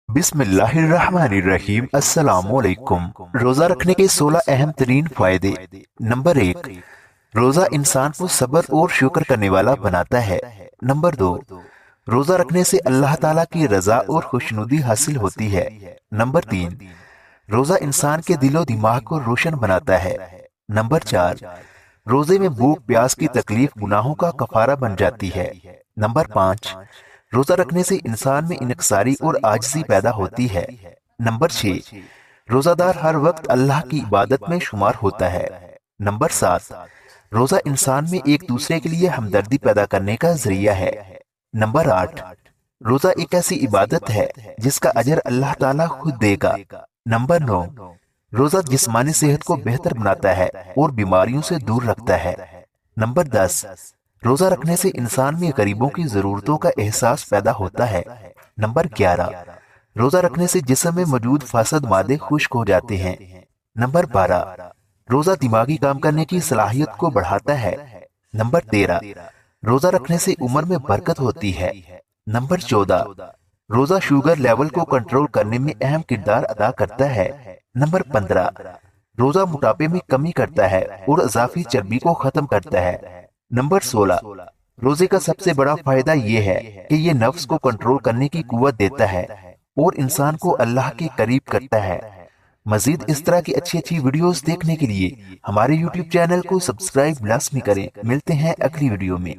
बिस्मिल्लाहिर्रहमानिर्रहीम। अस्सलामुअलैकुम। रोजा रखने के 16 अहम तरीन फायदे। नंबर 1, रोजा इंसान को सब्र और शुक्र करने वाला बनाता है। नंबर 2, रोजा रखने से अल्लाह ताला की रजा और खुशनुदी हासिल होती है। नंबर 3, रोजा इंसान के दिलो दिमाग को रोशन बनाता है। नंबर 4, रोजे में भूख प्यास की तकलीफ गुनाहों का कफारा बन जाती है। नंबर 5, रोजा रखने से इंसान में इनकसारी और आजिज़ी पैदा होती है। नंबर 6, रोजादार हर वक्त अल्लाह की इबादत में शुमार होता है। नंबर 7, रोजा इंसान में एक दूसरे के लिए हमदर्दी पैदा करने का जरिया है। नंबर 8, रोजा एक ऐसी इबादत है जिसका अजर अल्लाह ताला खुद देगा। नंबर 9, रोजा जिस्मानी सेहत को बेहतर बनाता है और बीमारियों से दूर रखता है। नंबर 10, रोजा रखने से इंसान में गरीबों की जरूरतों का एहसास पैदा होता है। नंबर 11, रोजा रखने से जिस्म में मौजूद फासद मादे खुश्क हो जाते हैं। नंबर 12, रोजा दिमागी काम करने की सलाहियत को बढ़ाता है। नंबर 13, रोजा रखने से उम्र में बरकत होती है। नंबर 14, रोजा शुगर लेवल को कंट्रोल करने में अहम किरदार अदा करता है। नंबर 15, रोजा मोटापे में कमी करता है और इजाफी चर्बी को खत्म करता है। नंबर 16, रोजे का सबसे बड़ा फायदा यह है कि ये नफ्स को कंट्रोल करने की कुव्वत देता है और इंसान को अल्लाह के करीब करता है। मजीद इस तरह की अच्छी अच्छी वीडियोस देखने के लिए हमारे YouTube चैनल को सब्सक्राइब लाजमी करें। मिलते हैं अगली वीडियो में।